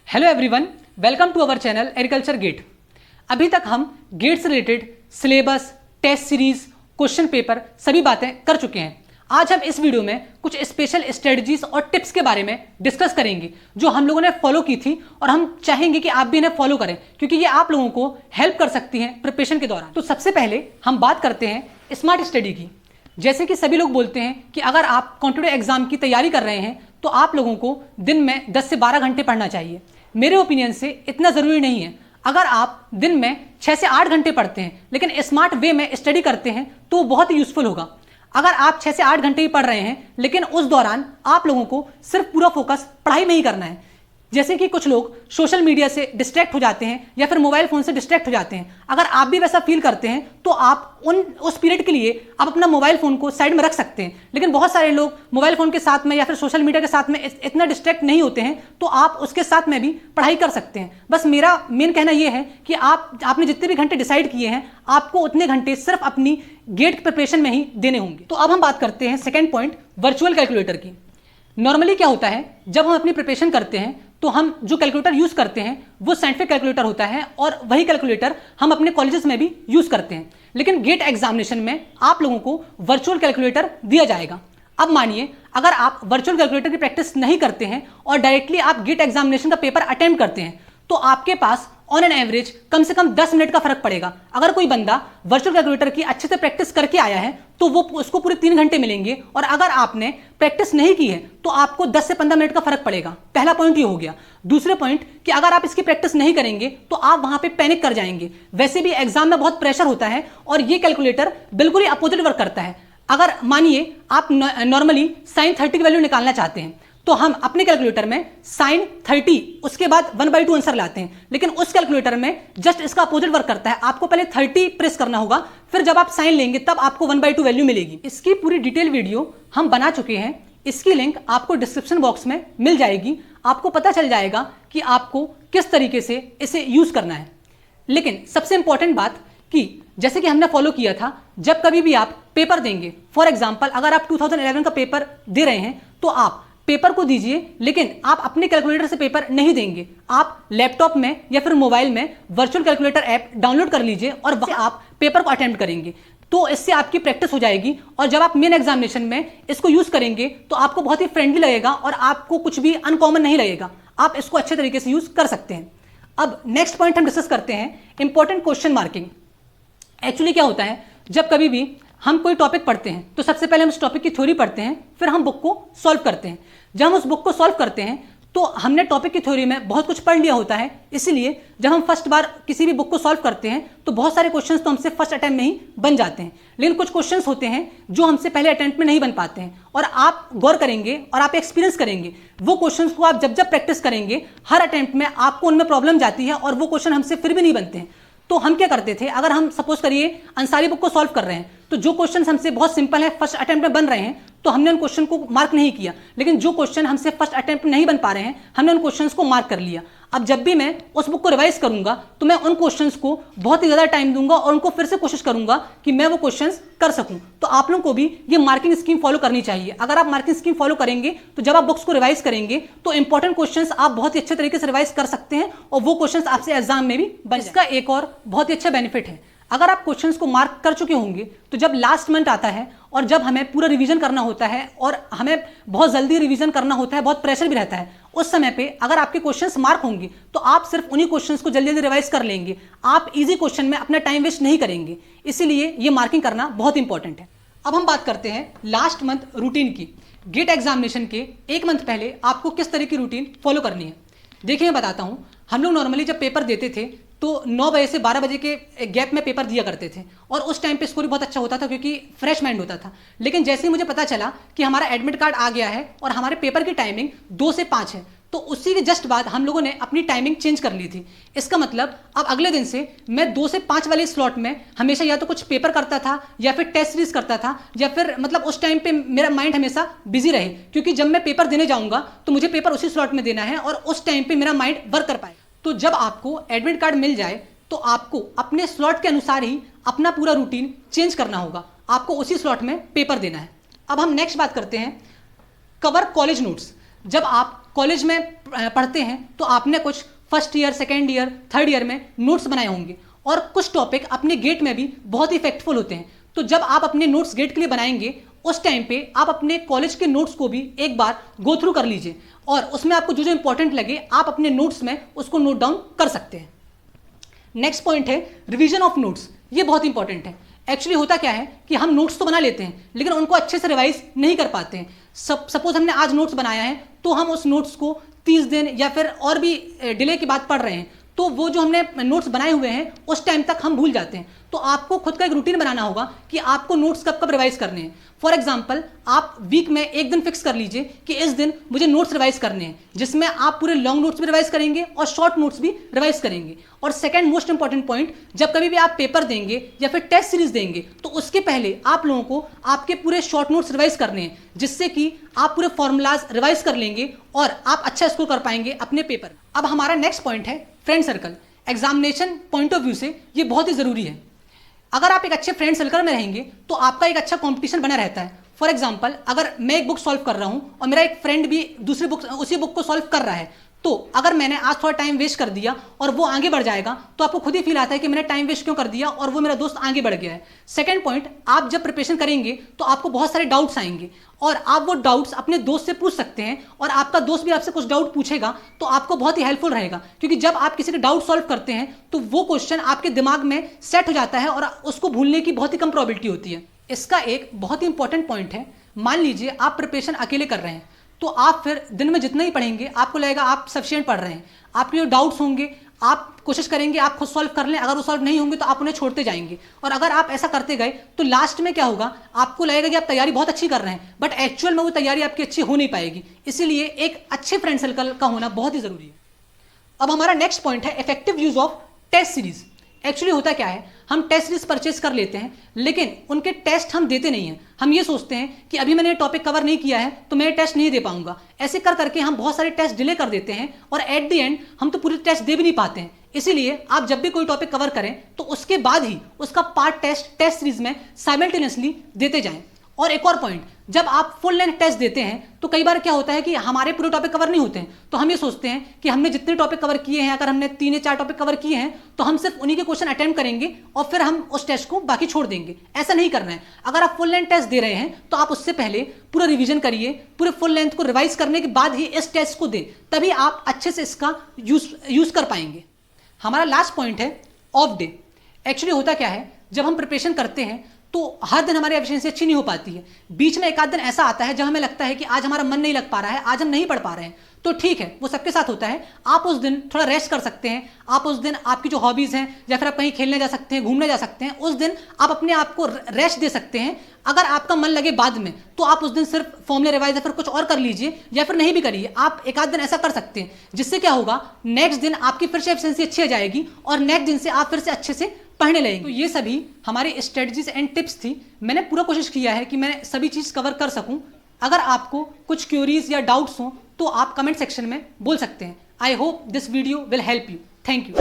Hello everyone, welcome to our channel agriculture GATE. अभी तक हम गेट से related syllabus, test series, question paper सभी बातें कर चुके हैं। आज हम इस वीडियो में कुछ स्पेशल स्ट्रेटजीज और टिप्स के बारे में डिस्कस करेंगे जो हम लोगों ने फॉलो की थी और हम चाहेंगे कि आप भी इन्हें फॉलो करें क्योंकि ये आप लोगों को हेल्प कर सकती हैं प्रिपरेशन के दौरान। तो सबसे पहले हम बात करते हैं स्मार्ट स्टडी की। जैसे कि सभी लोग बोलते हैं कि अगर आप कॉम्पिटिटिव एग्जाम की तैयारी कर रहे हैं तो आप लोगों को दिन में 10 से 12 घंटे पढ़ना चाहिए। मेरे ओपिनियन से इतना ज़रूरी नहीं है। अगर आप दिन में 6 से 8 घंटे पढ़ते हैं लेकिन स्मार्ट वे में स्टडी करते हैं तो बहुत ही यूजफुल होगा। अगर आप 6 से 8 घंटे ही पढ़ रहे हैं लेकिन उस दौरान आप लोगों को सिर्फ पूरा फोकस पढ़ाई में ही करना है, जैसे कि कुछ लोग सोशल मीडिया से डिस्ट्रैक्ट हो जाते हैं या फिर मोबाइल फोन से डिस्ट्रैक्ट हो जाते हैं, अगर आप भी वैसा फील करते हैं तो आप उस पीरियड के लिए आप अपना मोबाइल फोन को साइड में रख सकते हैं। लेकिन बहुत सारे लोग मोबाइल फोन के साथ में या फिर सोशल मीडिया के साथ में इतना डिस्ट्रैक्ट नहीं होते हैं, तो आप उसके साथ में भी पढ़ाई कर सकते हैं। बस मेरा मेन कहना यह है कि आपने जितने भी घंटे डिसाइड किए हैं आपको उतने घंटे सिर्फ अपनी गेट प्रिपरेशन में ही देने होंगे। तो अब हम बात करते हैं सेकेंड पॉइंट, वर्चुअल कैलकुलेटर की। नॉर्मली क्या होता है, जब हम अपनी प्रिपरेशन करते हैं तो हम जो कैलकुलेटर यूज करते हैं वो साइंटिफिक कैलकुलेटर होता है और वही कैलकुलेटर हम अपने कॉलेजेस में भी यूज करते हैं। लेकिन गेट एग्जामिनेशन में आप लोगों को वर्चुअल कैलकुलेटर दिया जाएगा। अब मानिए अगर आप वर्चुअल कैलकुलेटर की प्रैक्टिस नहीं करते हैं और डायरेक्टली आप गेट एग्जामिनेशन का पेपर अटेम्प्ट करते हैं तो आपके पास ऑन एन एवरेज कम से कम 10 मिनट का फर्क पड़ेगा। अगर कोई बंदा वर्चुअल कैलकुलेटर की अच्छे से प्रैक्टिस करके आया है तो वो उसको पूरे 3 घंटे मिलेंगे, और अगर आपने प्रैक्टिस नहीं की है तो आपको 10 से 15 मिनट का फर्क पड़ेगा। पहला पॉइंट ये हो गया। दूसरे पॉइंट कि अगर आप इसकी प्रैक्टिस नहीं करेंगे तो आप वहां पे पैनिक कर जाएंगे। वैसे भी एग्जाम में बहुत प्रेशर होता है और ये कैलकुलेटर बिल्कुल ही अपोजिट वर्क करता है। अगर मानिए आप नॉर्मली sin 30 की वैल्यू निकालना चाहते हैं तो हम अपने कैलकुलेटर में sin 30 उसके बाद 1/2 आंसर लाते हैं, लेकिन उस कैलकुलेटर में जस्ट इसका अपोजिट वर्क करता है। आपको पहले 30 प्रेस करना होगा, फिर जब आप साइन लेंगे तब आपको 1/2 वैल्यू मिलेगी। इसकी पूरी डिटेल वीडियो हम बना चुके हैं, इसकी लिंक आपको डिस्क्रिप्शन बॉक्स में मिल जाएगी। आपको पता चल जाएगा कि आपको किस तरीके से इसे यूज करना है। लेकिन सबसे इंपॉर्टेंट बात कि जैसे कि हमने फॉलो किया था, जब कभी भी आप पेपर देंगे, फॉर एग्जाम्पल अगर आप 2011 का पेपर दे रहे हैं तो आप पेपर को दीजिए, लेकिन आप अपने कैलकुलेटर से पेपर नहीं देंगे। आप लैपटॉप में या फिर मोबाइल में वर्चुअल कैलकुलेटर ऐप डाउनलोड कर लीजिए और वहां आप पेपर को अटेम्प्ट करेंगे। तो इससे आपकी प्रैक्टिस हो जाएगी और जब आप मेन एग्जामिनेशन में इसको यूज करेंगे तो आपको बहुत ही फ्रेंडली लगेगा और आपको कुछ भी अनकॉमन नहीं लगेगा। आप इसको अच्छे तरीके से यूज कर सकते हैं। अब नेक्स्ट पॉइंट हम डिस्कस करते हैं, इंपॉर्टेंट क्वेश्चन मार्किंग। एक्चुअली क्या होता है, जब कभी भी हम कोई टॉपिक पढ़ते हैं तो सबसे पहले हम उस टॉपिक की थ्योरी पढ़ते हैं, फिर हम बुक को सॉल्व करते हैं। जब हम उस बुक को सॉल्व करते हैं तो हमने टॉपिक की थ्योरी में बहुत कुछ पढ़ लिया होता है, इसलिए जब हम फर्स्ट बार किसी भी बुक को सॉल्व करते हैं तो बहुत सारे क्वेश्चंस तो हमसे फर्स्ट अटेम्प्ट में ही बन जाते हैं। लेकिन कुछ क्वेश्चंस होते हैं जो हमसे पहले अटेम्प्ट में नहीं बन पाते हैं, और आप गौर करेंगे और आप एक्सपीरियंस करेंगे वो क्वेश्चंस को आप जब जब प्रैक्टिस करेंगे हर अटेम्प्ट में आपको उनमें प्रॉब्लम जाती है और वो क्वेश्चन हमसे फिर भी नहीं बनते हैं। तो हम क्या करते थे, अगर हम सपोज करिए अंसारी बुक को सॉल्व कर रहे हैं तो जो क्वेश्चन हमसे बहुत सिंपल है, फर्स्ट अटेम्प्ट में बन रहे हैं, तो हमने उन क्वेश्चन को मार्क नहीं किया। लेकिन जो क्वेश्चन हमसे फर्स्ट अटेम्प्ट में नहीं बन पा रहे हैं हमने उन क्वेश्चंस को मार्क कर लिया। अब जब भी मैं उस बुक को रिवाइज करूंगा तो मैं उन क्वेश्चंस को बहुत ही ज्यादा टाइम दूंगा और उनको फिर से कोशिश करूंगा कि मैं वो क्वेश्चंस कर सकूं। तो आप लोगों को भी ये मार्किंग स्कीम फॉलो करनी चाहिए। अगर आप मार्किंग स्कीम फॉलो करेंगे तो जब आप बुक्स को रिवाइज करेंगे तो इंपॉर्टेंट क्वेश्चंस आप बहुत ही अच्छे तरीके से रिवाइज कर सकते हैं और वो क्वेश्चंस आपसे एग्जाम में भी बन। इसका एक और बहुत ही अच्छा बेनिफिट है, अगर आप क्वेश्चंस को मार्क कर चुके होंगे तो जब लास्ट मंथ आता है और जब हमें पूरा रिवीजन करना होता है और हमें बहुत जल्दी रिवीजन करना होता है, बहुत प्रेशर भी रहता है, उस समय पे अगर आपके क्वेश्चंस मार्क होंगे तो आप सिर्फ उन्हीं क्वेश्चंस को जल्दी जल्दी रिवाइज कर लेंगे। आप इजी क्वेश्चन में अपना टाइम वेस्ट नहीं करेंगे, इसीलिए ये मार्किंग करना बहुत इंपॉर्टेंट है। अब हम बात करते हैं लास्ट मंथ रूटीन की। गेट एग्जामिनेशन के 1 मंथ पहले आपको किस तरह की रूटीन फॉलो करनी है, देखिए मैं बताता हूँ। हम लोग नॉर्मली जब पेपर देते थे तो 9 बजे से 12 बजे के गैप में पेपर दिया करते थे और उस टाइम पे स्कोर बहुत अच्छा होता था क्योंकि फ्रेश माइंड होता था। लेकिन जैसे ही मुझे पता चला कि हमारा एडमिट कार्ड आ गया है और हमारे पेपर की टाइमिंग 2 से 5 है, तो उसी के जस्ट बाद हम लोगों ने अपनी टाइमिंग चेंज कर ली थी। इसका मतलब अब अगले दिन से मैं 2 से 5 वाले स्लॉट में हमेशा या तो कुछ पेपर करता था या फिर टेस्ट सीरीज करता था, या फिर मतलब उस टाइम पे मेरा माइंड हमेशा बिजी रहे, क्योंकि जब मैं पेपर देने जाऊंगा तो मुझे पेपर उसी स्लॉट में देना है और उस टाइम पे मेरा माइंड वर्क कर पाए। तो जब आपको एडमिट कार्ड मिल जाए तो आपको अपने स्लॉट के अनुसार ही अपना पूरा रूटीन चेंज करना होगा, आपको उसी स्लॉट में पेपर देना है। अब हम नेक्स्ट बात करते हैं, कवर कॉलेज नोट्स। जब आप कॉलेज में पढ़ते हैं तो आपने कुछ first year, second year, third year में नोट्स बनाए होंगे और कुछ टॉपिक अपने गेट में भी बहुत इफेक्टफुल होते हैं। तो जब आप अपने नोट्स गेट के लिए बनाएंगे उस टाइम पे आप अपने कॉलेज के नोट्स को भी एक बार गो थ्रू कर लीजिए और उसमें आपको जो जो इंपॉर्टेंट लगे आप अपने नोट्स में उसको नोट डाउन कर सकते हैं। नेक्स्ट पॉइंट है रिवीजन ऑफ नोट्स। ये बहुत इंपॉर्टेंट है। एक्चुअली होता क्या है कि हम नोट्स तो बना लेते हैं लेकिन उनको अच्छे से रिवाइज नहीं कर पाते हैं। सपोज हमने आज नोट्स बनाया है तो हम उस नोट्स को 30 दिन या फिर और भी डिले के बाद पढ़ रहे हैं तो वो जो हमने नोट्स बनाए हुए हैं उस टाइम तक हम भूल जाते हैं। तो आपको खुद का एक रूटीन बनाना होगा कि आपको नोट्स कब कब रिवाइज करने हैं। फॉर एग्जांपल आप वीक में एक दिन फिक्स कर लीजिए कि इस दिन मुझे नोट्स रिवाइज करने हैं, जिसमें आप पूरे लॉन्ग नोट्स भी रिवाइज करेंगे और शॉर्ट नोट्स भी रिवाइज करेंगे। और सेकंड मोस्ट इंपॉर्टेंट पॉइंट, जब कभी भी आप पेपर देंगे या फिर टेस्ट सीरीज देंगे तो उसके पहले आप लोगों को आपके पूरे शॉर्ट नोट्स रिवाइज करने हैं, जिससे कि आप पूरे फॉर्मूलाज रिवाइज कर लेंगे और आप अच्छा स्कोर कर पाएंगे अपने पेपर। अब हमारा नेक्स्ट पॉइंट है friend circle. Examination point of view से ये बहुत ही जरूरी है। अगर आप एक अच्छे फ्रेंड सर्कल में रहेंगे तो आपका एक अच्छा कंपटीशन बना रहता है। फॉर एग्जांपल अगर मैं एक बुक सॉल्व कर रहा हूं और मेरा एक फ्रेंड भी दूसरी बुक उसी बुक को सॉल्व कर रहा है तो अगर मैंने आज थोड़ा टाइम वेस्ट कर दिया और वो आगे बढ़ जाएगा तो आपको खुद ही फील आता है कि मैंने टाइम वेस्ट क्यों कर दिया और वो मेरा दोस्त आगे बढ़ गया है। सेकंड पॉइंट, आप जब प्रिपरेशन करेंगे तो आपको बहुत सारे डाउट्स आएंगे और आप वो डाउट्स अपने दोस्त से पूछ सकते हैं और आपका दोस्त भी आपसे कुछ डाउट पूछेगा तो आपको बहुत ही हेल्पफुल रहेगा, क्योंकि जब आप किसी का डाउट सॉल्व करते हैं तो वो क्वेश्चन आपके दिमाग में सेट हो जाता है और उसको भूलने की बहुत ही कम प्रोबेबिलिटी होती है। इसका एक बहुत ही इंपॉर्टेंट पॉइंट है, मान लीजिए आप प्रिपरेशन अकेले कर रहे हैं तो आप फिर दिन में जितना ही पढ़ेंगे आपको लगेगा आप सफिशिएंट पढ़ रहे हैं। आपके जो डाउट्स होंगे आप कोशिश करेंगे आप खुद सॉल्व कर लें, अगर वो सॉल्व नहीं होंगे तो आप उन्हें छोड़ते जाएंगे और अगर आप ऐसा करते गए तो लास्ट में क्या होगा, आपको लगेगा कि आप तैयारी बहुत अच्छी कर रहे हैं बट एक्चुअल में वो तैयारी आपकी अच्छी हो नहीं पाएगी। इसीलिए एक अच्छे फ्रेंड सर्कल का होना बहुत ही जरूरी है। अब हमारा नेक्स्ट पॉइंट है effective use of test series. Actually होता क्या है, हम टेस्ट सीरीज परचेज कर लेते हैं लेकिन उनके टेस्ट हम देते नहीं हैं। हम ये सोचते हैं कि अभी मैंने टॉपिक कवर नहीं किया है तो मैं टेस्ट नहीं दे पाऊंगा। ऐसे कर करके हम बहुत सारे टेस्ट डिले कर देते हैं और एट द एंड हम तो पूरे टेस्ट दे भी नहीं पाते हैं। इसीलिए आप जब भी कोई टॉपिक कवर करें तो उसके बाद ही उसका पार्ट टेस्ट सीरीज में साइमल्टेनियसली देते जाएं। और एक और पॉइंट, जब आप फुल लेंथ टेस्ट देते हैं तो कई बार क्या होता है कि हमारे पूरे टॉपिक कवर नहीं होते हैं तो हम ये सोचते हैं कि हमने जितने टॉपिक कवर किए हैं, अगर हमने 3 या 4 टॉपिक कवर किए हैं तो हम सिर्फ उन्हीं के क्वेश्चन अटेम्प्ट करेंगे और फिर हम उस टेस्ट को बाकी छोड़ देंगे। ऐसा नहीं करना है। अगर आप फुल लेंथ टेस्ट दे रहे हैं तो आप उससे पहले पूरा रिविजन करिए, पूरे फुल लेंथ को रिवाइज करने के बाद ही इस टेस्ट को दें, तभी आप अच्छे से इसका यूज कर पाएंगे। हमारा लास्ट पॉइंट है ऑफ डे। एक्चुअली होता क्या है, जब हम प्रिपरेशन करते हैं तो हर दिन हमारी एफिशिएंसी अच्छी नहीं हो पाती है। बीच में एक आध दिन ऐसा आता है जब हमें लगता है कि आज हमारा मन नहीं लग पा रहा है, आज हम नहीं पढ़ पा रहे हैं, तो ठीक है, वो सबके साथ होता है। आप उस दिन थोड़ा रेस्ट कर सकते हैं। आप उस दिन आपकी जो हॉबीज हैं या फिर आप कहीं खेलने जा सकते हैं, घूमने जा सकते हैं, उस दिन आप अपने आप को रेस्ट दे सकते हैं। अगर आपका मन लगे बाद में तो आप उस दिन सिर्फ फॉर्मूला रिवाइज या फिर कुछ और कर लीजिए या फिर नहीं भी करिए। आप एक आध दिन ऐसा कर सकते हैं, जिससे क्या होगा, नेक्स्ट दिन आपकी फिर से एफिशिएंसी अच्छी हो जाएगी और नेक्स्ट दिन से आप फिर से अच्छे से पढ़ने लगेंगे। तो ये सभी हमारी स्ट्रेटजीज एंड टिप्स थी। मैंने पूरा कोशिश किया है कि मैं सभी चीज़ कवर कर सकूं। अगर आपको कुछ क्यूरीज या डाउट्स हो तो आप कमेंट सेक्शन में बोल सकते हैं। I hope this video will help you. Thank you.